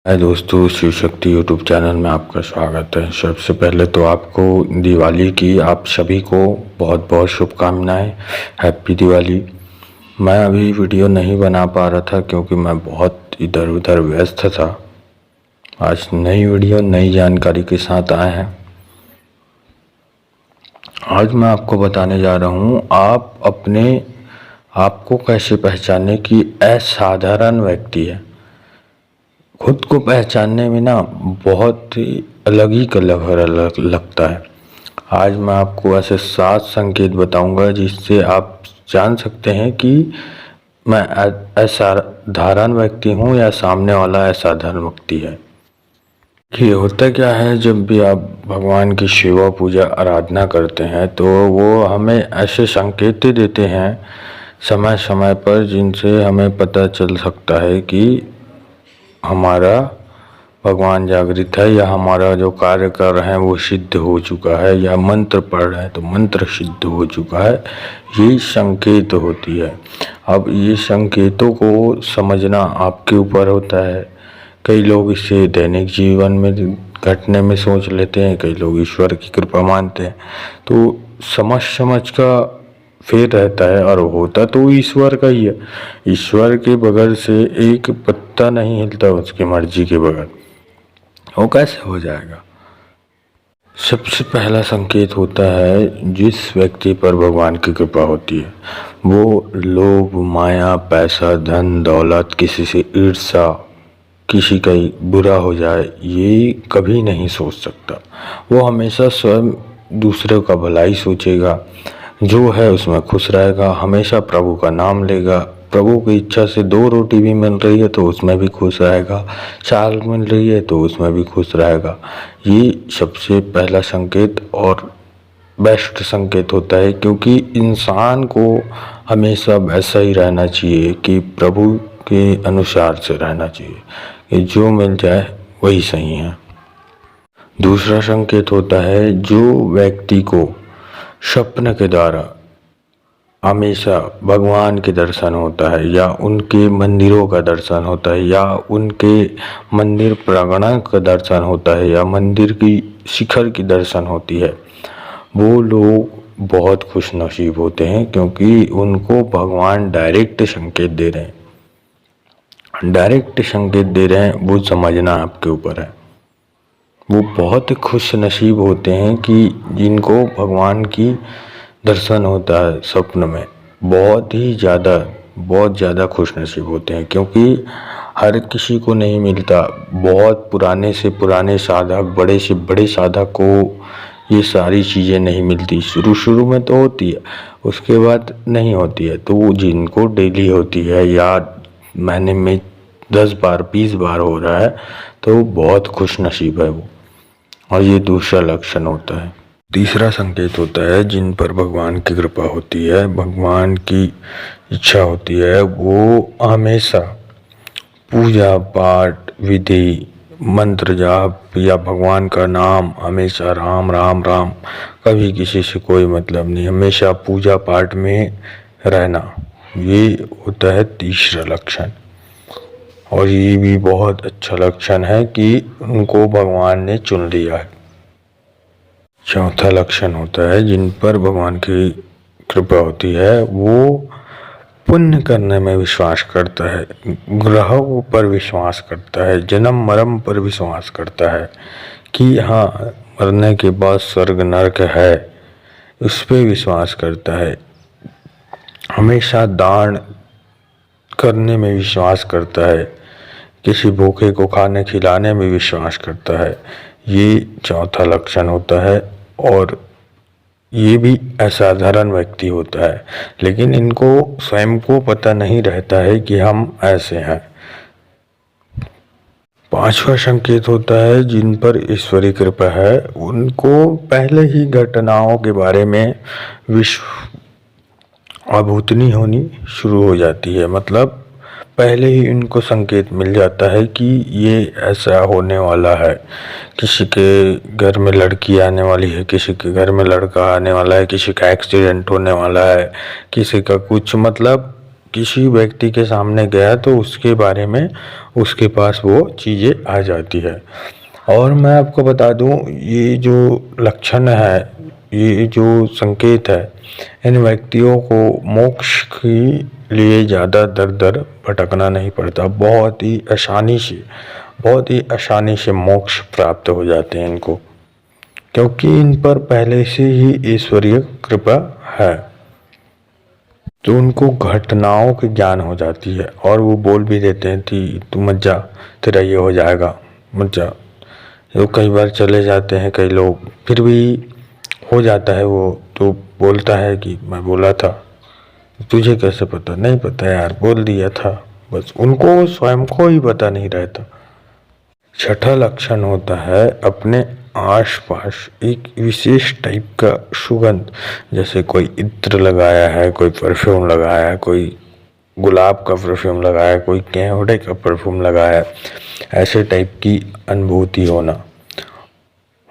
हाय दोस्तों, Shiv Shakti YouTube channel में आपका स्वागत है। सबसे पहले तो आपको दिवाली की आप सभी को बहुत बहुत शुभकामनाएं। हैप्पी दिवाली। मैं अभी वीडियो नहीं बना पा रहा था क्योंकि मैं बहुत इधर उधर व्यस्त था। आज नई वीडियो नई जानकारी के साथ आए हैं। आज मैं आपको बताने जा रहा हूँ आप अपने आपको कैसे पहचाने कि असाधारण व्यक्ति है। खुद को पहचानने में ना बहुत ही अलग ही कलर लगता है। आज मैं आपको ऐसे 7 संकेत बताऊंगा जिससे आप जान सकते हैं कि मैं असाधारण व्यक्ति हूँ या सामने वाला असाधारण व्यक्ति है। कि होता क्या है, जब भी आप भगवान की सेवा पूजा आराधना करते हैं तो वो हमें ऐसे संकेत देते हैं समय समय पर जिनसे हमें पता चल सकता है कि हमारा भगवान जागृत है या हमारा जो कार्य कर रहे हैं वो सिद्ध हो चुका है या मंत्र पढ़ रहे हैं तो मंत्र सिद्ध हो चुका है। ये संकेत होती है। अब ये संकेतों को समझना आपके ऊपर होता है। कई लोग इसे दैनिक जीवन में घटने में सोच लेते हैं, कई लोग ईश्वर की कृपा मानते हैं। तो समझ का फेर रहता है और होता तो ईश्वर का ही है। ईश्वर के बगैर से एक पत्ता नहीं हिलता उसकी मर्जी के बगैर। वो कैसे हो जाएगा? सबसे पहला संकेत होता है जिस व्यक्ति पर भगवान की कृपा होती है वो लोभ, माया, पैसा, धन दौलत, किसी से ईर्ष्या, किसी का बुरा हो जाए ये कभी नहीं सोच सकता। वो हमेशा स्वयं दूसरे का भलाई सोचेगा, जो है उसमें खुश रहेगा, हमेशा प्रभु का नाम लेगा। प्रभु की इच्छा से 2 रोटी भी मिल रही है तो उसमें भी खुश रहेगा, चाल मिल रही है तो उसमें भी खुश रहेगा। ये सबसे पहला संकेत और बेस्ट संकेत होता है, क्योंकि इंसान को हमेशा वैसा ही रहना चाहिए कि प्रभु के अनुसार से रहना चाहिए कि जो मिल जाए वही सही है। दूसरा संकेत होता है जो व्यक्ति को स्वप्न के द्वारा हमेशा भगवान के दर्शन होता है या उनके मंदिरों का दर्शन होता है या उनके मंदिर प्रांगण का दर्शन होता है या मंदिर की शिखर की दर्शन होती है, वो लोग बहुत खुश नसीब होते हैं क्योंकि उनको भगवान डायरेक्ट संकेत दे रहे हैं। डायरेक्ट संकेत दे रहे हैं, वो समझना आपके ऊपर है। वो बहुत खुश नसीब होते हैं कि जिनको भगवान की दर्शन होता है स्वप्न में। बहुत ज़्यादा खुश नसीब होते हैं क्योंकि हर किसी को नहीं मिलता। बहुत पुराने से पुराने साधक, बड़े से बड़े साधक को ये सारी चीज़ें नहीं मिलती। शुरू में तो होती है, उसके बाद नहीं होती है। तो जिनको डेली होती है या महीने में 10 बार 20 बार हो रहा है तो बहुत खुश नसीब है वो। और ये दूसरा लक्षण होता है। तीसरा संकेत होता है जिन पर भगवान की कृपा होती है, भगवान की इच्छा होती है, वो हमेशा पूजा पाठ विधि, मंत्र जाप या भगवान का नाम, हमेशा राम राम राम, कभी किसी से कोई मतलब नहीं, हमेशा पूजा पाठ में रहना। ये होता है तीसरा लक्षण। और ये भी बहुत अच्छा लक्षण है कि उनको भगवान ने चुन लिया है। चौथा लक्षण होता है जिन पर भगवान की कृपा होती है वो पुण्य करने में विश्वास करता है, ग्रहों पर विश्वास करता है, जन्म मरण पर विश्वास करता है कि हाँ मरने के बाद स्वर्ग नरक है, उस पर विश्वास करता है। हमेशा दान करने में विश्वास करता है, किसी भूखे को खाने खिलाने में विश्वास करता है। ये चौथा लक्षण होता है और ये भी असाधारण व्यक्ति होता है, लेकिन इनको स्वयं को पता नहीं रहता है कि हम ऐसे हैं। पांचवा संकेत होता है जिन पर ईश्वरी कृपा है, उनको पहले ही घटनाओं के बारे में अभूतनी होनी शुरू हो जाती है। मतलब पहले ही इनको संकेत मिल जाता है कि ये ऐसा होने वाला है। किसी के घर में लड़की आने वाली है, किसी के घर में लड़का आने वाला है, किसी का एक्सीडेंट होने वाला है, किसी का कुछ, मतलब किसी व्यक्ति के सामने गया तो उसके बारे में उसके पास वो चीज़ें आ जाती है। और मैं आपको बता दूं, ये जो लक्षण है, ये जो संकेत है, इन व्यक्तियों को मोक्ष के लिए ज़्यादा दर दर भटकना नहीं पड़ता। बहुत ही आसानी से मोक्ष प्राप्त हो जाते हैं इनको, क्योंकि इन पर पहले से ही ईश्वरीय कृपा है। तो उनको घटनाओं की ज्ञान हो जाती है और वो बोल भी देते हैं कि तू मत जा, तेरा ये हो जाएगा, मत जा। तो कई बार चले जाते हैं कई लोग, फिर भी हो जाता है वो, तो बोलता है कि मैं बोला था। तुझे कैसे पता? नहीं पता यार, बोल दिया था। बस उनको स्वयं को ही पता नहीं रहता। छठा लक्षण होता है अपने आसपास एक विशेष टाइप का सुगंध, जैसे कोई इत्र लगाया है, कोई परफ्यूम लगाया है, कोई गुलाब का परफ्यूम लगाया है, कोई केवड़े का परफ्यूम लगाया है, ऐसे टाइप की अनुभूति होना।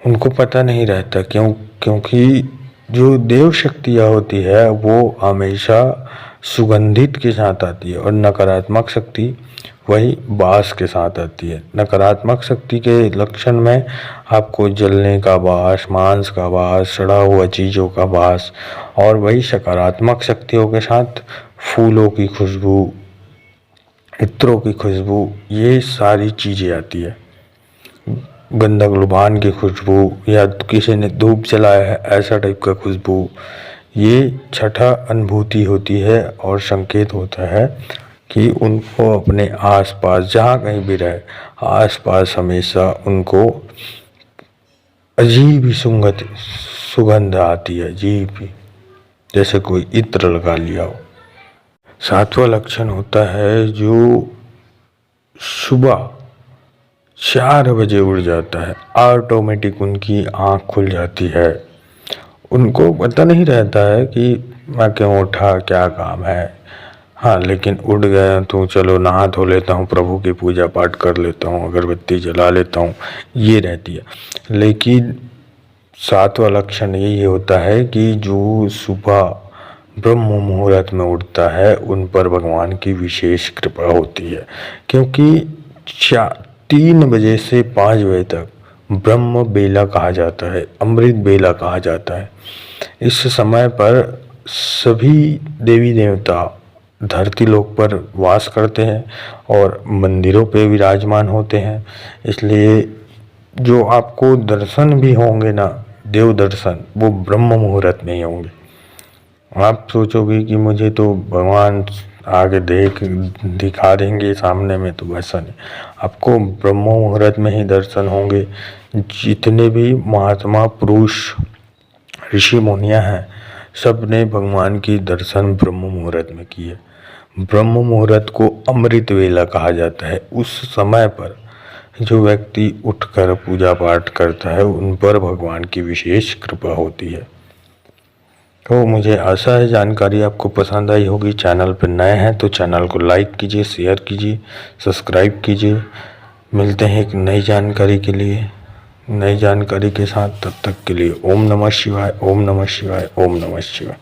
उनको पता नहीं रहता, क्योंकि जो देव शक्तियाँ होती है वो हमेशा सुगंधित के साथ आती है और नकारात्मक शक्ति वही वास के साथ आती है। नकारात्मक शक्ति के लक्षण में आपको जलने का वास, मांस का वास, सड़ा हुआ चीज़ों का वास, और वही सकारात्मक शक्तियों के साथ फूलों की खुशबू, इत्रों की खुशबू, ये सारी चीज़ें आती है। गंधक लुभान की खुशबू, या किसी ने धूप जलाया है ऐसा टाइप का खुशबू, ये छठा अनुभूति होती है और संकेत होता है कि उनको अपने आसपास जहाँ कहीं भी रहे, आसपास हमेशा उनको अजीब ही सुगंध आती है, अजीब ही, जैसे कोई इत्र लगा लिया हो। सातवां लक्षण होता है जो सुबह 4 बजे उठ जाता है, ऑटोमेटिक उनकी आँख खुल जाती है। उनको पता नहीं रहता है कि मैं क्यों उठा, क्या काम है। हाँ, लेकिन उठ गया तो चलो नहा धो लेता हूँ, प्रभु की पूजा पाठ कर लेता हूँ, अगरबत्ती जला लेता हूँ, ये रहती है। लेकिन सातवां लक्षण यही होता है कि जो सुबह ब्रह्म मुहूर्त में उठता है उन पर भगवान की विशेष कृपा होती है, क्योंकि 3 बजे से 5 बजे तक ब्रह्म बेला कहा जाता है, अमृत बेला कहा जाता है। इस समय पर सभी देवी देवता धरती लोक पर वास करते हैं और मंदिरों पे विराजमान होते हैं। इसलिए जो आपको दर्शन भी होंगे ना, देव दर्शन, वो ब्रह्म मुहूर्त में ही होंगे। आप सोचोगे कि मुझे तो भगवान आगे दिखा देंगे सामने में, तो वैसा नहीं, आपको ब्रह्म मुहूर्त में ही दर्शन होंगे। जितने भी महात्मा पुरुष ऋषि मुनियाँ हैं, सब ने भगवान की दर्शन ब्रह्म मुहूर्त में किए। ब्रह्म मुहूर्त को अमृत वेला कहा जाता है। उस समय पर जो व्यक्ति उठकर पूजा पाठ करता है उन पर भगवान की विशेष कृपा होती है। तो मुझे आशा है जानकारी आपको पसंद आई होगी। चैनल पर नए हैं तो चैनल को लाइक कीजिए, शेयर कीजिए, सब्सक्राइब कीजिए। मिलते हैं एक नई जानकारी के लिए, नई जानकारी के साथ। तब तक के लिए ओम नमः शिवाय, ओम नमः शिवाय, ओम नमः शिवाय।